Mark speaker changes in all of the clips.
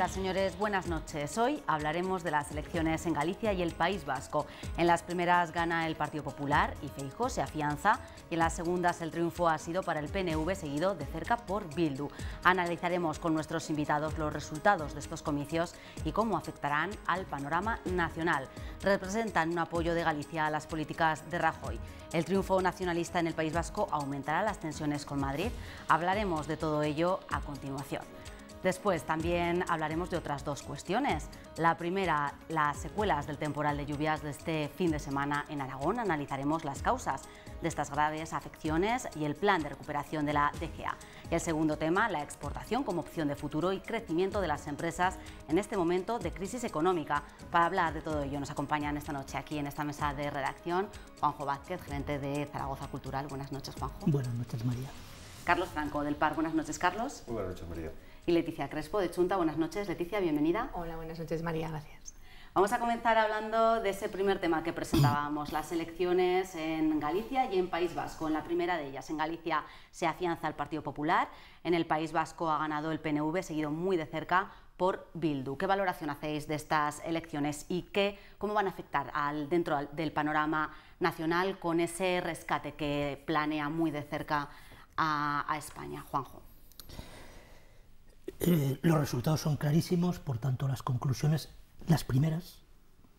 Speaker 1: Señoras, señores, buenas noches. Hoy hablaremos de las elecciones en Galicia y el País Vasco. En las primeras gana el Partido Popular y Feijóo se afianza, y en las segundas el triunfo ha sido para el PNV, seguido de cerca por Bildu. Analizaremos con nuestros invitados los resultados de estos comicios y cómo afectarán al panorama nacional. Representan un apoyo de Galicia a las políticas de Rajoy. El triunfo nacionalista en el País Vasco aumentará las tensiones con Madrid. Hablaremos de todo ello a continuación. Después también hablaremos de otras dos cuestiones. La primera, las secuelas del temporal de lluvias de este fin de semana en Aragón. Analizaremos las causas de estas graves afecciones y el plan de recuperación de la DGA. Y el segundo tema, la exportación como opción de futuro y crecimiento de las empresas en este momento de crisis económica. Para hablar de todo ello nos acompañan esta noche aquí en esta mesa de redacción Juanjo Vázquez, gerente de Zaragoza Cultural. Buenas noches, Juanjo.
Speaker 2: Buenas noches, María.
Speaker 1: Carlos Franco, del PAR. Buenas noches, Carlos.
Speaker 3: Muy buenas noches, María.
Speaker 1: Y Leticia Crespo, de Chunta. Buenas noches, Leticia, bienvenida.
Speaker 4: Hola, buenas noches, María, gracias.
Speaker 1: Vamos a comenzar hablando de ese primer tema que presentábamos, las elecciones en Galicia y en País Vasco. En la primera de ellas, en Galicia se afianza el Partido Popular, en el País Vasco ha ganado el PNV, seguido muy de cerca por Bildu. ¿Qué valoración hacéis de estas elecciones y cómo van a afectar dentro del panorama nacional con ese rescate que planea muy de cerca a España? Juanjo.
Speaker 2: Los resultados son clarísimos, por tanto las conclusiones, las primeras,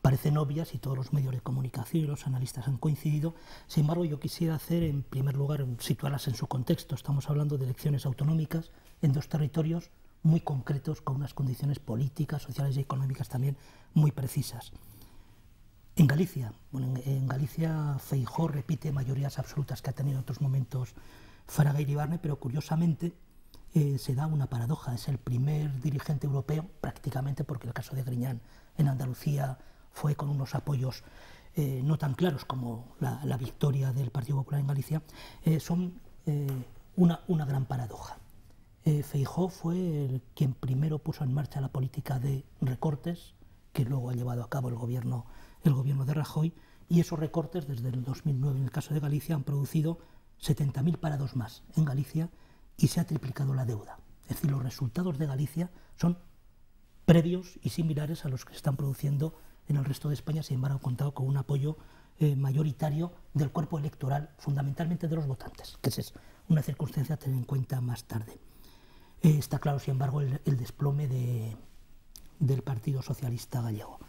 Speaker 2: parecen obvias y todos los medios de comunicación y los analistas han coincidido. Sin embargo, yo quisiera hacer, en primer lugar, situarlas en su contexto. Estamos hablando de elecciones autonómicas en dos territorios muy concretos, con unas condiciones políticas, sociales y económicas también muy precisas. En Galicia, en Galicia Feijóo repite mayorías absolutas que ha tenido en otros momentos Fraga Iribarne, pero curiosamente se da una paradoja. Es el primer dirigente europeo, prácticamente, porque el caso de Griñán en Andalucía fue con unos apoyos no tan claros como la victoria del Partido Popular en Galicia, son una gran paradoja. Feijóo fue quien primero puso en marcha la política de recortes, que luego ha llevado a cabo el gobierno de Rajoy, y esos recortes desde el 2009 en el caso de Galicia han producido 70.000 parados más en Galicia y se ha triplicado la deuda. Es decir, los resultados de Galicia son previos y similares a los que se están produciendo en el resto de España. Sin embargo, ha contado con un apoyo mayoritario del cuerpo electoral, fundamentalmente de los votantes, que es una circunstancia a tener en cuenta más tarde. Está claro, sin embargo, el desplome del Partido Socialista Gallego.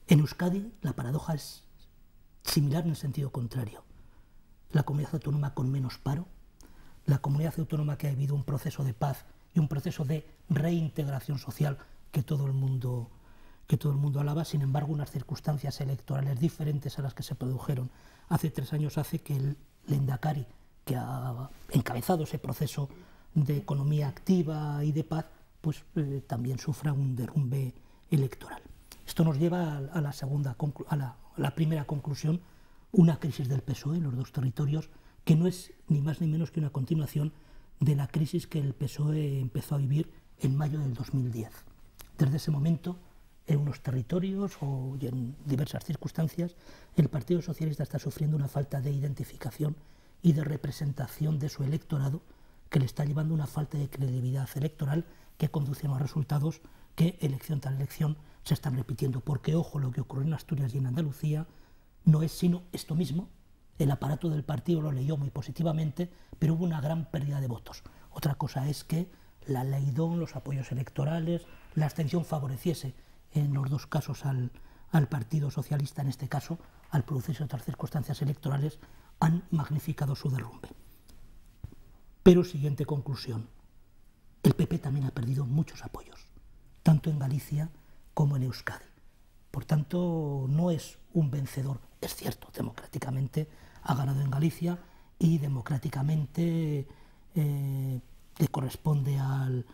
Speaker 2: En Euskadi la paradoja es similar en el sentido contrario. La comunidad autónoma con menos paro, la comunidad autónoma que ha vivido un proceso de paz y un proceso de reintegración social que todo el mundo alaba. Sin embargo, unas circunstancias electorales diferentes a las que se produjeron hace 3 años hace que el Lehendakari, que ha encabezado ese proceso de economía activa y de paz, pues también sufra un derrumbe electoral. Esto nos lleva a la primera conclusión, una crisis del PSOE en los dos territorios, que no es ni más ni menos que una continuación de la crisis que el PSOE empezó a vivir en mayo del 2010. Desde ese momento, en unos territorios y en diversas circunstancias, el Partido Socialista está sufriendo una falta de identificación y de representación de su electorado, que le está llevando una falta de credibilidad electoral que conduce a unos resultados que elección tras elección se están repitiendo. Porque, ojo, lo que ocurrió en Asturias y en Andalucía no es sino esto mismo. El aparato del partido lo leyó muy positivamente, pero hubo una gran pérdida de votos. Otra cosa es que la leidón, los apoyos electorales, la abstención favoreciese en los dos casos al Partido Socialista, en este caso, al producirse otras circunstancias electorales, han magnificado su derrumbe. Pero siguiente conclusión, el PP también ha perdido muchos apoyos, tanto en Galicia como en Euskadi. Por tanto, no es un vencedor. Es cierto, democráticamente ha ganado en Galicia y democráticamente le corresponde al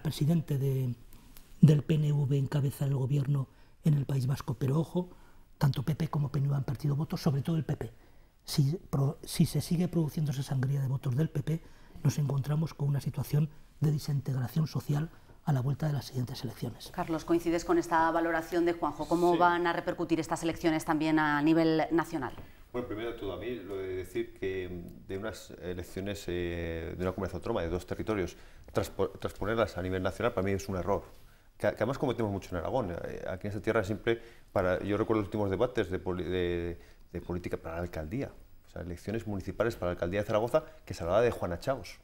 Speaker 2: presidente del PNV encabezar el gobierno en el País Vasco. Pero ojo, tanto PP como PNV han perdido votos, sobre todo el PP. Si se sigue produciendo esa sangría de votos del PP, nos encontramos con una situación de desintegración social a la vuelta de las siguientes elecciones.
Speaker 1: Carlos, ¿coincides con esta valoración de Juanjo? ¿Cómo van a repercutir estas elecciones también a nivel nacional?
Speaker 3: Bueno, primero de todo, a mí lo de decir que de unas elecciones de una comunidad autónoma de dos territorios, transponerlas a nivel nacional, para mí es un error. Que además cometemos mucho en Aragón. Aquí en esta tierra siempre, yo recuerdo los últimos debates de política para la alcaldía, o sea, elecciones municipales para la alcaldía de Zaragoza, que se hablaba de Juana Chaos.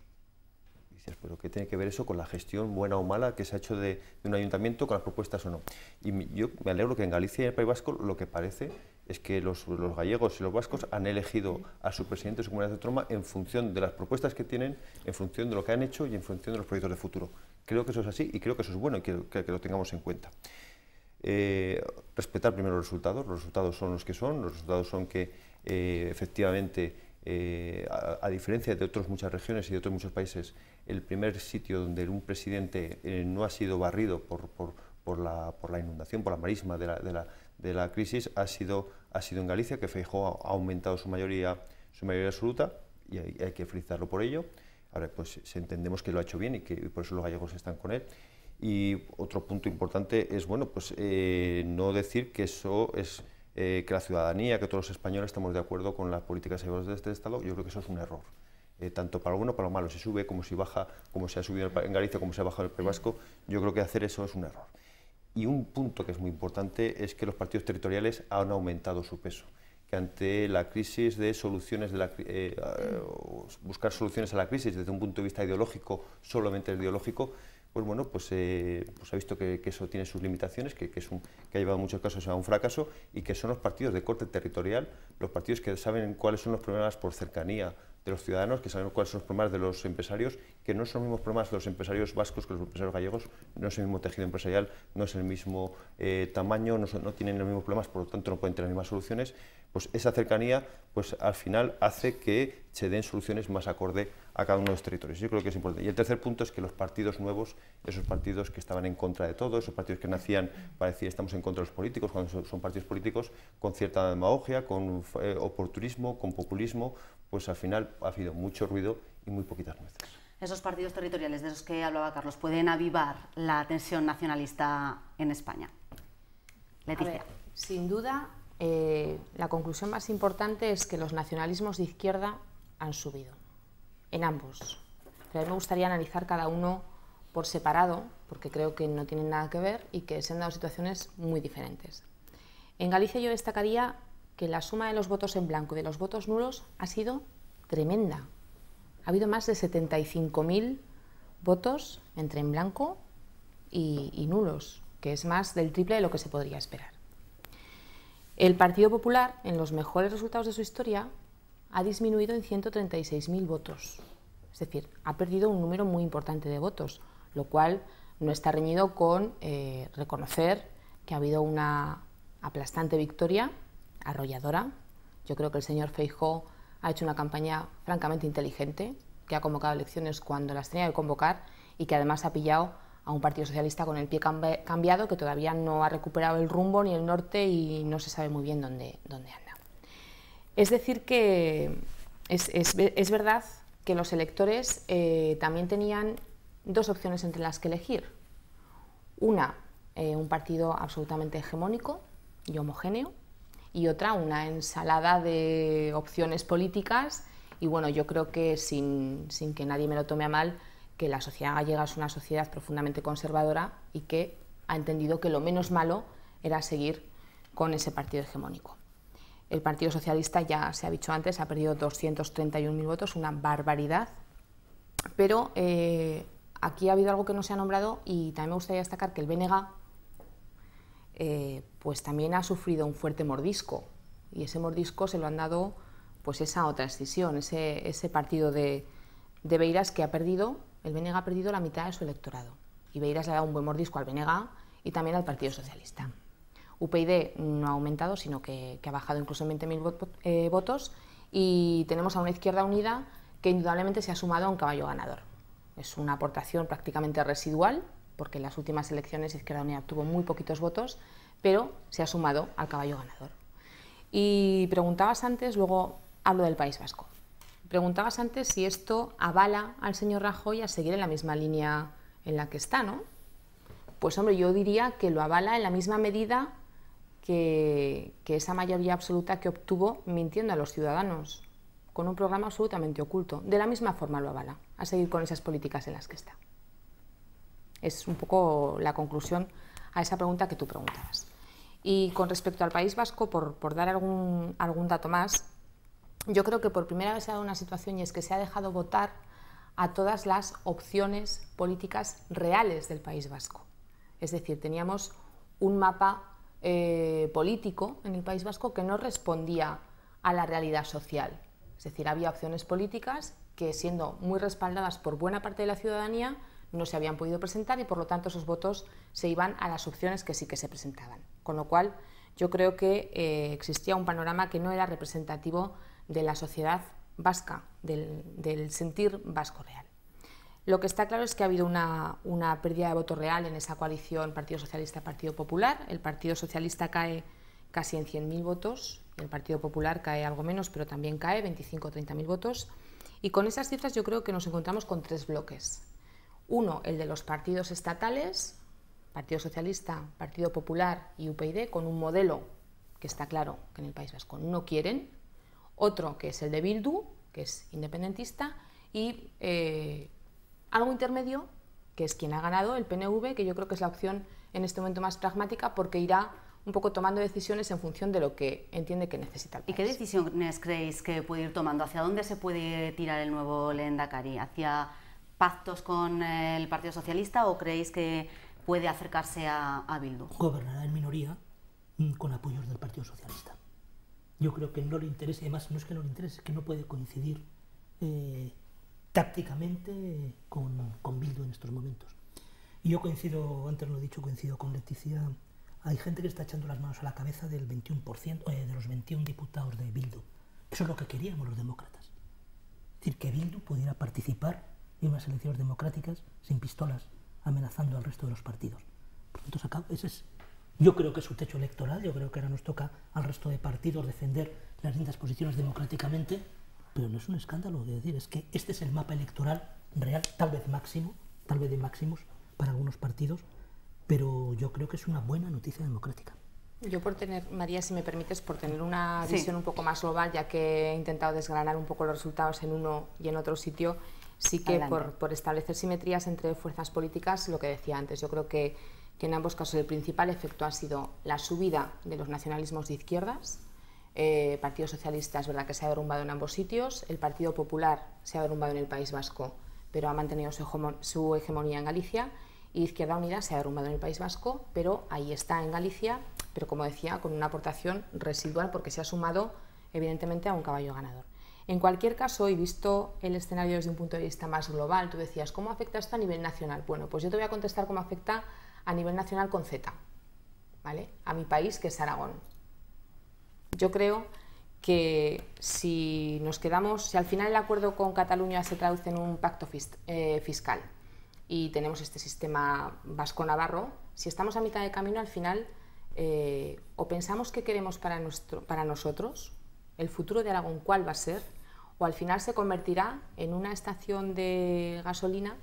Speaker 3: Y dices, pero ¿qué tiene que ver eso con la gestión buena o mala que se ha hecho de un ayuntamiento, con las propuestas o no? Y yo me alegro que en Galicia y en el País Vasco lo que parece es que los gallegos y los vascos han elegido a su presidente de su comunidad autónoma en función de las propuestas que tienen, en función de lo que han hecho y en función de los proyectos de futuro. Creo que eso es así y creo que eso es bueno y que lo tengamos en cuenta. Respetar primero los resultados son los resultados son que efectivamente, a diferencia de otras muchas regiones y de otros muchos países, el primer sitio donde un presidente no ha sido barrido por la inundación, por la marisma de la crisis, ha sido en Galicia, que Feijóo ha aumentado su mayoría absoluta, y hay que felicitarlo por ello. Ahora, pues entendemos que lo ha hecho bien y por eso los gallegos están con él. Y otro punto importante es, bueno, pues no decir que eso es que la ciudadanía, que todos los españoles estamos de acuerdo con las políticas de este Estado. Yo creo que eso es un error, tanto para lo bueno como para lo malo. Si sube como si baja, como se ha subido en Galicia, como se ha bajado en el País Vasco, yo creo que hacer eso es un error. Y un punto que es muy importante es que los partidos territoriales han aumentado su peso, que ante la crisis de soluciones, buscar soluciones a la crisis desde un punto de vista ideológico, solamente ideológico, pues bueno, pues ha visto que eso tiene sus limitaciones, que ha llevado en muchos casos a un fracaso, y que son los partidos de corte territorial, los partidos que saben cuáles son los problemas por cercanía de los ciudadanos, que saben cuáles son los problemas de los empresarios, que no son los mismos problemas de los empresarios vascos que los empresarios gallegos, no es el mismo tejido empresarial, no es el mismo tamaño, no tienen los mismos problemas, por lo tanto no pueden tener las mismas soluciones. Pues esa cercanía, pues al final hace que se den soluciones más acorde a cada uno de los territorios. Yo creo que es importante. Y el tercer punto es que los partidos nuevos, esos partidos que estaban en contra de todo, esos partidos que nacían para decir estamos en contra de los políticos, cuando son partidos políticos, con cierta demagogia, con oportunismo, con populismo, pues al final ha habido mucho ruido y muy poquitas nueces.
Speaker 1: Esos partidos territoriales de los que hablaba Carlos, ¿pueden avivar la tensión nacionalista en España? Leticia.
Speaker 4: A ver, sin duda, la conclusión más importante es que los nacionalismos de izquierda han subido, en ambos. Pero a mí me gustaría analizar cada uno por separado, porque creo que no tienen nada que ver y que se han dado situaciones muy diferentes. En Galicia yo destacaría que la suma de los votos en blanco y de los votos nulos ha sido tremenda. Ha habido más de 75.000 votos entre en blanco y nulos, que es más del triple de lo que se podría esperar. El Partido Popular, en los mejores resultados de su historia, ha disminuido en 136.000 votos. Es decir, ha perdido un número muy importante de votos, lo cual no está reñido con reconocer que ha habido una aplastante victoria, arrolladora. Yo creo que el señor Feijóo ha hecho una campaña francamente inteligente, que ha convocado elecciones cuando las tenía que convocar y que además ha pillado a un Partido Socialista con el pie cambiado, que todavía no ha recuperado el rumbo ni el norte y no se sabe muy bien dónde anda. Es decir que es verdad que los electores también tenían dos opciones entre las que elegir. Una, un partido absolutamente hegemónico y homogéneo, y otra, una ensalada de opciones políticas. Y bueno, yo creo que sin que nadie me lo tome a mal, que la sociedad gallega es una sociedad profundamente conservadora y que ha entendido que lo menos malo era seguir con ese partido hegemónico. El Partido Socialista, ya se ha dicho antes, ha perdido 231.000 votos, una barbaridad, pero aquí ha habido algo que no se ha nombrado y también me gustaría destacar que el BNG pues también ha sufrido un fuerte mordisco, y ese mordisco se lo han dado pues esa otra escisión, ese partido de Beiras, que ha perdido, el BNG ha perdido la mitad de su electorado, y Beiras le ha dado un buen mordisco al BNG y también al Partido Socialista. UPyD no ha aumentado, sino que ha bajado incluso en 20.000 votos, y tenemos a una Izquierda Unida que indudablemente se ha sumado a un caballo ganador. Es una aportación prácticamente residual, porque en las últimas elecciones Izquierda Unida tuvo muy poquitos votos, pero se ha sumado al caballo ganador. Y preguntabas antes, luego hablo del País Vasco, preguntabas antes si esto avala al señor Rajoy a seguir en la misma línea en la que está, ¿no? Pues hombre, yo diría que lo avala en la misma medida que esa mayoría absoluta que obtuvo mintiendo a los ciudadanos, con un programa absolutamente oculto. De la misma forma lo avala, a seguir con esas políticas en las que está. Es un poco la conclusión a esa pregunta que tú preguntabas. Y con respecto al País Vasco, por dar algún dato más, yo creo que por primera vez se ha dado una situación, y es que se ha dejado votar a todas las opciones políticas reales del País Vasco. Es decir, teníamos un mapa político en el País Vasco que no respondía a la realidad social. Es decir, había opciones políticas que, siendo muy respaldadas por buena parte de la ciudadanía, no se habían podido presentar y por lo tanto esos votos se iban a las opciones que sí que se presentaban. Con lo cual yo creo que existía un panorama que no era representativo de la sociedad vasca, del sentir vasco real. Lo que está claro es que ha habido una pérdida de voto real en esa coalición Partido Socialista-Partido Popular. El Partido Socialista cae casi en 100.000 votos, el Partido Popular cae algo menos, pero también cae 25 o 30.000 votos. Y con esas cifras yo creo que nos encontramos con tres bloques. Uno, el de los partidos estatales, Partido Socialista, Partido Popular y UPyD, con un modelo que está claro que en el País Vasco no quieren. Otro, que es el de Bildu, que es independentista, y algo intermedio, que es quien ha ganado, el PNV, que yo creo que es la opción en este momento más pragmática, porque irá un poco tomando decisiones en función de lo que entiende que necesita el país.
Speaker 1: ¿Y qué decisiones creéis que puede ir tomando? ¿Hacia dónde se puede tirar el nuevo Lehendakari? ¿Hacia pactos con el Partido Socialista o creéis que puede acercarse a Bildu?
Speaker 2: Gobernará en minoría con apoyos del Partido Socialista. Yo creo que no le interesa, y además no es que no le interese, es que no puede coincidir tácticamente con Bildu en estos momentos. Y yo coincido, antes lo he dicho, coincido con Leticia. Hay gente que está echando las manos a la cabeza del 21%, de los 21 diputados de Bildu. Eso es lo que queríamos los demócratas. Es decir, que Bildu pudiera participar en unas elecciones democráticas sin pistolas, amenazando al resto de los partidos. Por lo tanto, yo creo que es su techo electoral. Yo creo que ahora nos toca al resto de partidos defender las distintas posiciones democráticamente, pero no es un escándalo de decir, es que este es el mapa electoral real, tal vez de máximos para algunos partidos, pero yo creo que es una buena noticia democrática.
Speaker 4: Yo María, si me permites, por tener una visión un poco más global, ya que he intentado desgranar un poco los resultados en uno y en otro sitio, sí que por establecer simetrías entre fuerzas políticas, lo que decía antes, yo creo que en ambos casos el principal efecto ha sido la subida de los nacionalismos de izquierdas. Partido Socialista es verdad que se ha derrumbado en ambos sitios, el Partido Popular se ha derrumbado en el País Vasco, pero ha mantenido su hegemonía en Galicia, y Izquierda Unida se ha derrumbado en el País Vasco, pero ahí está en Galicia, pero como decía, con una aportación residual porque se ha sumado evidentemente a un caballo ganador. En cualquier caso, y visto el escenario desde un punto de vista más global, tú decías, ¿cómo afecta esto a nivel nacional? Bueno, pues yo te voy a contestar cómo afecta a nivel nacional con Z, ¿vale? A mi país, que es Aragón. Yo creo que si al final el acuerdo con Cataluña se traduce en un pacto fiscal y tenemos este sistema vasco-navarro, si estamos a mitad de camino, al final o pensamos qué queremos para nosotros, el futuro de Aragón cuál va a ser, o al final se convertirá en una estación de gasolina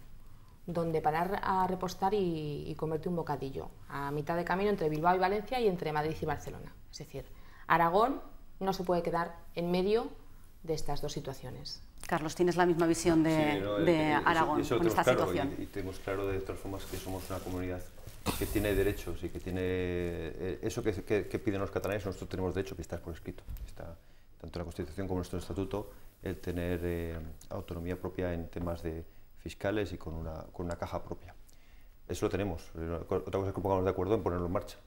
Speaker 4: donde parar a repostar y comerte un bocadillo, a mitad de camino entre Bilbao y Valencia y entre Madrid y Barcelona. Es decir, Aragón no se puede quedar en medio de estas dos situaciones.
Speaker 1: Carlos, ¿tienes la misma visión de Aragón con esta situación?
Speaker 3: Y tenemos claro de todas formas que somos una comunidad que tiene derechos y que tiene eso que piden los catalanes, nosotros tenemos derecho, que está por escrito. Está tanto en la Constitución como en nuestro Estatuto, el tener autonomía propia en temas fiscales y con una caja propia. Eso lo tenemos. Otra cosa es que pongamos de acuerdo en ponerlo en marcha.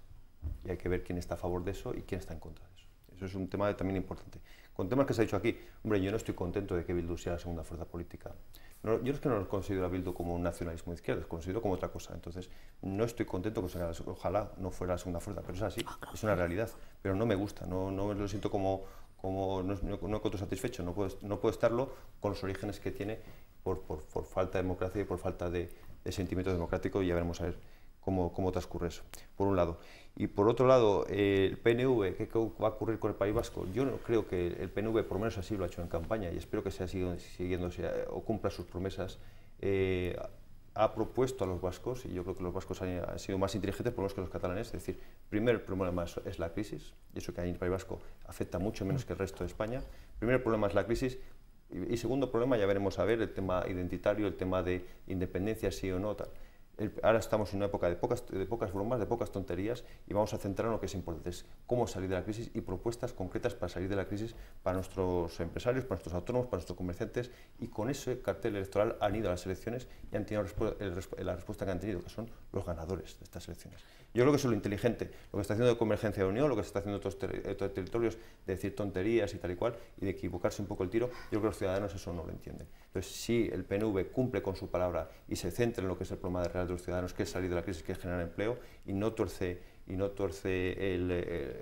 Speaker 3: Y hay que ver quién está a favor de eso y quién está en contra de eso. Eso es un tema también importante. Con temas que se ha dicho aquí, hombre, yo no estoy contento de que Bildu sea la segunda fuerza política. No, yo es que no lo considero a Bildu como un nacionalismo de izquierda, lo considero como otra cosa. Entonces, no estoy contento con que ojalá no fuera la segunda fuerza, pero es así, es una realidad. Pero no me gusta, no lo siento como no encuentro satisfecho, no puedo estarlo con los orígenes que tiene por falta de democracia y por falta de sentimiento democrático, y ya veremos a ver cómo transcurre eso, por un lado. Y por otro lado, el PNV, ¿qué va a ocurrir con el País Vasco? Yo no creo que el PNV, por lo menos así lo ha hecho en campaña, y espero que sea siguiendo o cumpla sus promesas, ha propuesto a los vascos, y yo creo que los vascos han sido más inteligentes por lo menos que los catalanes, es decir, primer problema es la crisis, y eso que hay en el País Vasco afecta mucho menos que el resto de España. Primer problema es la crisis, y segundo problema, ya veremos a ver, el tema identitario, el tema de independencia, sí o no, tal. Ahora estamos en una época de pocas bromas, de pocas tonterías, y vamos a centrar en lo que es importante, es cómo salir de la crisis y propuestas concretas para salir de la crisis para nuestros empresarios, para nuestros autónomos, para nuestros comerciantes, y con ese cartel electoral han ido a las elecciones y han tenido la respuesta que han tenido, que son los ganadores de estas elecciones. Yo creo que eso es lo inteligente, lo que está haciendo de Convergencia de Unión, lo que se está haciendo otros territorios, de decir tonterías y tal y cual, y de equivocarse un poco el tiro. Yo creo que los ciudadanos eso no lo entienden. Entonces, si el PNV cumple con su palabra y se centra en lo que es el problema real de los ciudadanos, que es salir de la crisis, que es generar empleo, y no tuerce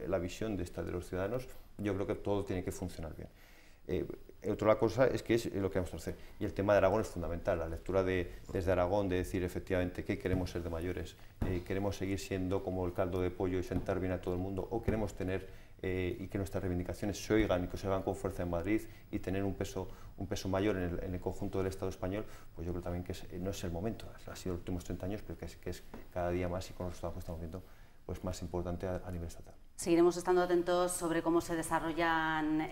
Speaker 3: la visión de los ciudadanos, yo creo que todo tiene que funcionar bien. Otra cosa es que es lo que vamos a hacer. Y el tema de Aragón es fundamental, la lectura desde Aragón, de decir efectivamente qué queremos ser de mayores, queremos seguir siendo como el caldo de pollo y sentar bien a todo el mundo, o queremos tener y que nuestras reivindicaciones se oigan y que se hagan con fuerza en Madrid y tener un peso mayor en el conjunto del Estado español. Pues yo creo también que no es el momento, ha sido los últimos 30 años, pero que es cada día más, y con los resultados que estamos viendo, pues más importante a nivel estatal.
Speaker 1: Seguiremos estando atentos sobre cómo se desarrollan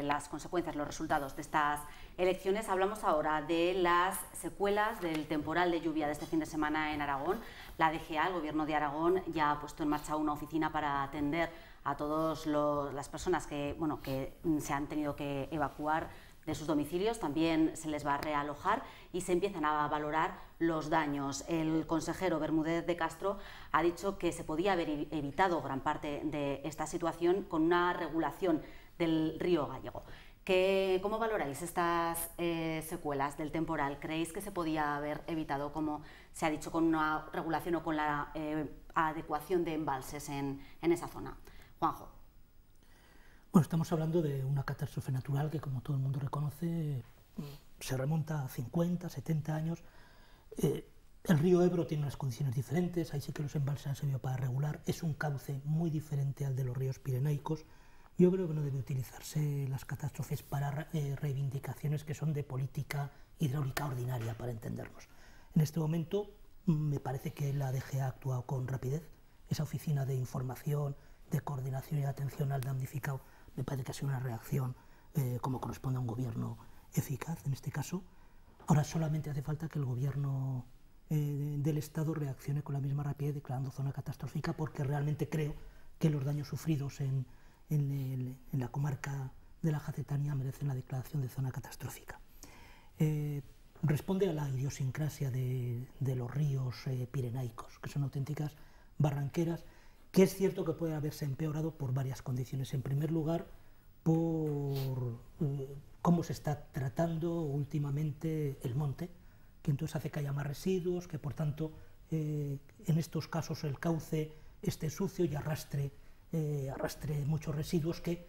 Speaker 1: las consecuencias, los resultados de estas elecciones. Hablamos ahora de las secuelas del temporal de lluvia de este fin de semana en Aragón. La DGA, el Gobierno de Aragón, ya ha puesto en marcha una oficina para atender a todas las personas que se han tenido que evacuar de sus domicilios. También se les va a realojar y se empiezan a valorar los daños. El consejero Bermúdez de Castro ha dicho que se podía haber evitado gran parte de esta situación con una regulación del río Gallego. ¿Cómo valoráis estas secuelas del temporal? ¿Creéis que se podía haber evitado, como se ha dicho, con una regulación o con la adecuación de embalses en esa zona? Juanjo.
Speaker 2: Bueno, estamos hablando de una catástrofe natural que, como todo el mundo reconoce, se remonta a 50, 70 años. El río Ebro tiene unas condiciones diferentes, ahí sí que los embalses han servido para regular, es un cauce muy diferente al de los ríos pirenaicos. Yo creo que no debe utilizarse las catástrofes para reivindicaciones que son de política hidráulica ordinaria, para entendernos. En este momento me parece que la DGA ha actuado con rapidez, esa oficina de información, de coordinación y de atención al damnificado, me parece que ha sido una reacción como corresponde a un gobierno eficaz en este caso. Ahora solamente hace falta que el gobierno del Estado reaccione con la misma rapidez declarando zona catastrófica, porque realmente creo que los daños sufridos en la comarca de la Jacetanía merecen la declaración de zona catastrófica. Responde a la idiosincrasia de los ríos pirenaicos, que son auténticas barranqueras, que es cierto que puede haberse empeorado por varias condiciones. En primer lugar, por cómo se está tratando últimamente el monte, que entonces hace que haya más residuos, que por tanto en estos casos el cauce esté sucio y arrastre muchos residuos que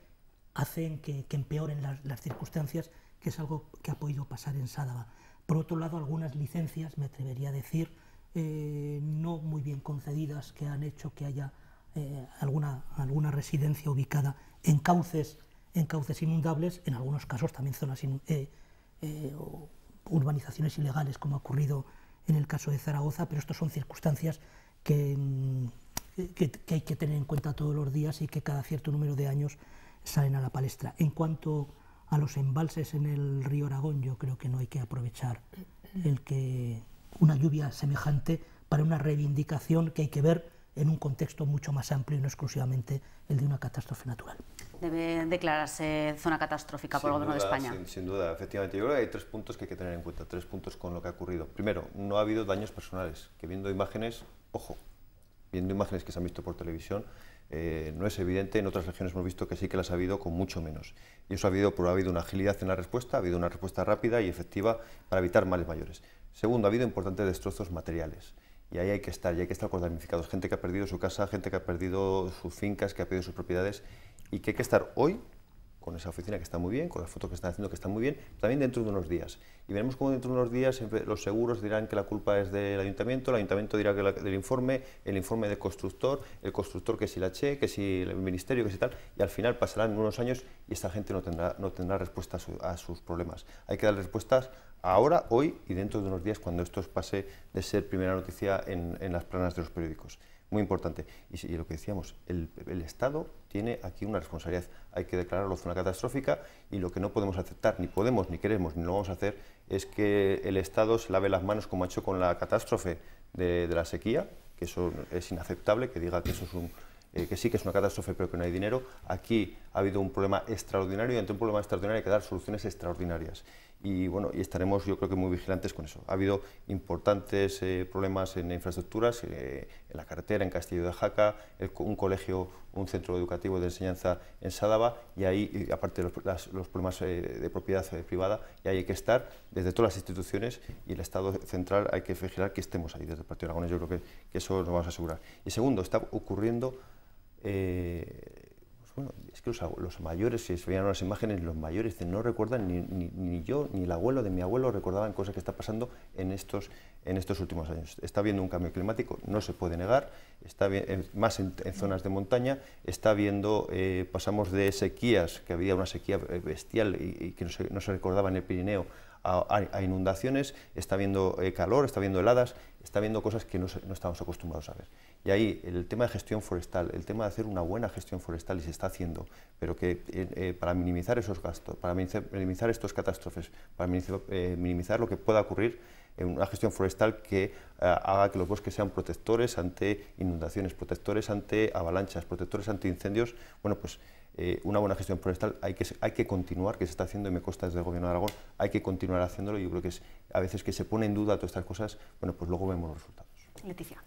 Speaker 2: hacen que empeoren las circunstancias, que es algo que ha podido pasar en Sádava. Por otro lado, algunas licencias, me atrevería a decir, no muy bien concedidas, que han hecho que haya alguna residencia ubicada en cauces inundables, en algunos casos también zonas urbanizaciones ilegales, como ha ocurrido en el caso de Zaragoza, pero estas son circunstancias que hay que tener en cuenta todos los días y que cada cierto número de años salen a la palestra. En cuanto a los embalses en el río Aragón, yo creo que no hay que aprovechar una lluvia semejante para una reivindicación que hay que ver en un contexto mucho más amplio y no exclusivamente el de una catástrofe natural.
Speaker 1: Debe declararse zona catastrófica por el Gobierno de España.
Speaker 3: Sin duda, efectivamente. Yo creo que hay 3 puntos que hay que tener en cuenta, 3 puntos con lo que ha ocurrido. Primero, no ha habido daños personales, que viendo imágenes, ojo, viendo imágenes que se han visto por televisión, no es evidente. En otras regiones hemos visto que sí que las ha habido con mucho menos. Y eso ha habido una agilidad en la respuesta, ha habido una respuesta rápida y efectiva para evitar males mayores. Segundo, ha habido importantes destrozos materiales. Y ahí hay que estar con los damnificados, gente que ha perdido su casa, gente que ha perdido sus fincas, que ha perdido sus propiedades, y que hay que estar hoy con esa oficina que está muy bien, con las fotos que están haciendo que están muy bien, también dentro de unos días. Y veremos cómo dentro de unos días los seguros dirán que la culpa es del ayuntamiento, el ayuntamiento dirá que el informe del constructor, el constructor que si la Che, que si el ministerio, que si tal, y al final pasarán unos años y esta gente no tendrá respuesta a sus problemas. Hay que dar respuestas ahora, hoy y dentro de unos días, cuando esto pase de ser primera noticia en las planas de los periódicos. Muy importante. Y lo que decíamos, el Estado tiene aquí una responsabilidad. Hay que declararlo zona catastrófica y lo que no podemos aceptar, ni podemos, ni queremos, ni lo vamos a hacer, es que el Estado se lave las manos como ha hecho con la catástrofe de la sequía, que eso es inaceptable, que diga que eso es que sí que es una catástrofe pero que no hay dinero. Aquí ha habido un problema extraordinario y ante un problema extraordinario hay que dar soluciones extraordinarias. Y bueno, y estaremos yo creo que muy vigilantes con eso. Ha habido importantes problemas en infraestructuras, en la carretera, en Castillo de Jaca, un colegio, un centro educativo de enseñanza en Sádava, y ahí, aparte de los problemas de propiedad privada, y ahí hay que estar desde todas las instituciones y el Estado central hay que vigilar que estemos ahí desde el Partido Aragonés. Yo creo que eso nos vamos a asegurar. Y segundo, está ocurriendo... bueno, es que los mayores, si se veían las imágenes, los mayores no recuerdan, ni yo, ni el abuelo de mi abuelo recordaban cosas que está pasando en estos últimos años. Está habiendo un cambio climático, no se puede negar, está más en zonas de montaña, está habiendo, pasamos de sequías, que había una sequía bestial y que no se recordaba en el Pirineo, a inundaciones, está habiendo calor, está habiendo heladas, está habiendo cosas que no estamos acostumbrados a ver. Y ahí el tema de gestión forestal, el tema de hacer una buena gestión forestal, y se está haciendo, pero que para minimizar esos gastos, para minimizar estos catástrofes, para minimizar lo que pueda ocurrir, una gestión forestal que haga que los bosques sean protectores ante inundaciones, protectores ante avalanchas, protectores ante incendios. Bueno, pues una buena gestión forestal hay que continuar, que se está haciendo y me consta desde el Gobierno de Aragón, hay que continuar haciéndolo. Yo creo que a veces que se pone en duda todas estas cosas, bueno, pues luego vemos los resultados.
Speaker 1: Leticia.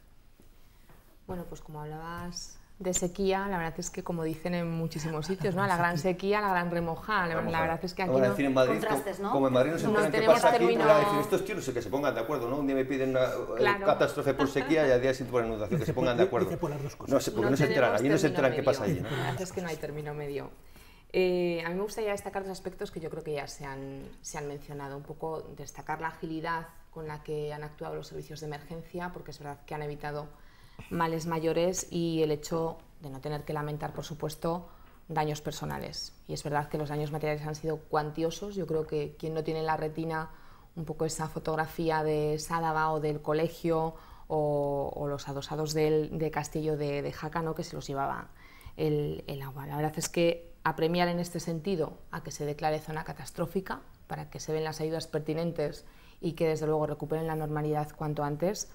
Speaker 4: Bueno, pues como hablabas de sequía, la verdad es que, como dicen en muchísimos sitios, ¿no? La gran sequía, la gran remojada. La verdad es que aquí
Speaker 3: no, decir en Madrid,
Speaker 1: contrastes, ¿no?
Speaker 3: Como en Madrid no se enteran qué pasa aquí, decir, estos tíos no sé, que se pongan de acuerdo, ¿no? Un día me piden una catástrofe por sequía y al día siguiente por inundación, que se pongan de acuerdo. No sé, porque no se enteran, allí no se enteran qué pasa allí, ¿no?
Speaker 4: La verdad es que no hay término medio. A mí me gustaría destacar dos aspectos que yo creo que ya se han mencionado. Un poco destacar la agilidad con la que han actuado los servicios de emergencia, porque es verdad que han evitado males mayores, y el hecho de no tener que lamentar, por supuesto, daños personales. Y es verdad que los daños materiales han sido cuantiosos. Yo creo que quien no tiene en la retina un poco esa fotografía de Sádava o del colegio o los adosados de Castillo de Jaca, ¿no? Que se los llevaba el agua. La verdad es que apremiar en este sentido a que se declare zona catastrófica para que se den las ayudas pertinentes y que desde luego recuperen la normalidad cuanto antes.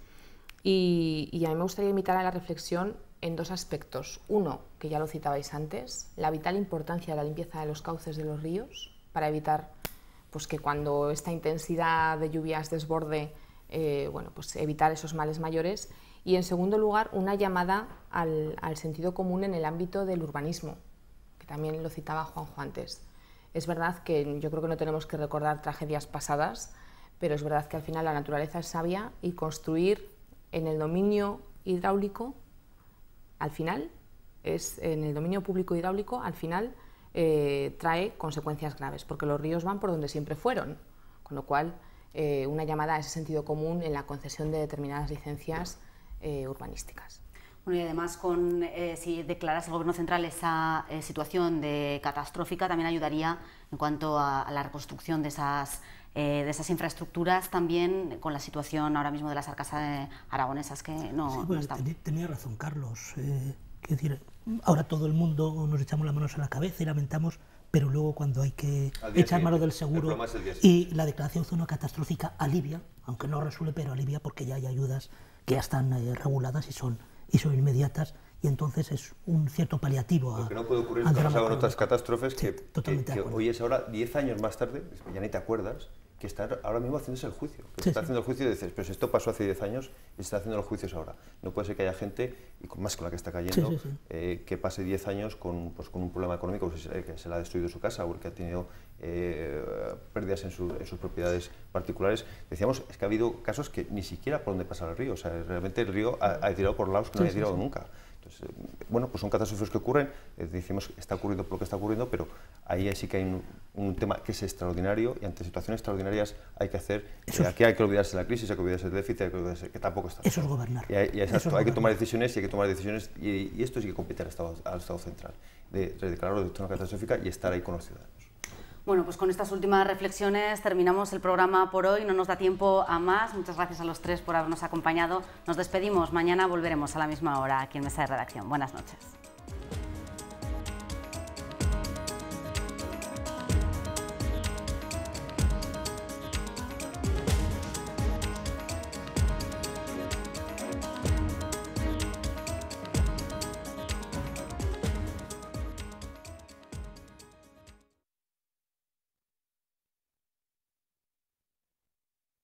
Speaker 4: Y a mí me gustaría invitar a la reflexión en dos aspectos. Uno, que ya lo citabais antes, la vital importancia de la limpieza de los cauces de los ríos para evitar pues, que cuando esta intensidad de lluvias desborde, bueno, pues evitar esos males mayores. Y en segundo lugar, una llamada al sentido común en el ámbito del urbanismo, que también lo citaba Juanjo antes. Es verdad que yo creo que no tenemos que recordar tragedias pasadas, pero es verdad que al final la naturaleza es sabia y construir en el dominio hidráulico, al final, en el dominio público hidráulico, al final trae consecuencias graves, porque los ríos van por donde siempre fueron, con lo cual una llamada a ese sentido común en la concesión de determinadas licencias urbanísticas.
Speaker 1: Bueno, y además, si declarase el Gobierno central esa situación de catastrófica, también ayudaría en cuanto a la reconstrucción de esas infraestructuras, también con la situación ahora mismo de las arcas aragonesas que no están.
Speaker 2: Tenía razón Carlos. Quiero decir, ahora todo el mundo nos echamos las manos a la cabeza y lamentamos, pero luego cuando hay que echar mano del seguro y la declaración zona catastrófica alivia, aunque no resuelve, pero alivia porque ya hay ayudas que ya están reguladas y son inmediatas, y entonces es un cierto paliativo.
Speaker 3: Lo que no puede ocurrir es que ha pasado en otras catástrofes que hoy es ahora, 10 años más tarde, ya ni te acuerdas, que está ahora mismo haciéndose el juicio. Que se está haciendo el juicio y dices, pero si esto pasó hace 10 años y se está haciendo los juicios ahora. No puede ser que haya gente, y más con la que está cayendo, que pase 10 años con un problema económico, que se le ha destruido su casa o que ha tenido pérdidas en sus propiedades particulares. Decíamos, es que ha habido casos que ni siquiera por dónde pasa el río. O sea, realmente el río ha tirado por lados que no había tirado nunca. Entonces, bueno, pues son catástrofes que ocurren, decimos que está ocurriendo por lo que está ocurriendo, pero ahí sí que hay un tema que es extraordinario, y ante situaciones extraordinarias hay que hacer, aquí hay que olvidarse de la crisis, hay que olvidarse del déficit, hay que olvidarse que tampoco está.
Speaker 2: Eso es gobernar.
Speaker 3: Hay que tomar decisiones, y esto sí que compete al Estado central, de declararlo de zona catastrófica y estar ahí con los ciudadanos.
Speaker 1: Bueno, pues con estas últimas reflexiones terminamos el programa por hoy, no nos da tiempo a más. Muchas gracias a los tres por habernos acompañado. Nos despedimos, mañana volveremos a la misma hora aquí en Mesa de Redacción. Buenas noches.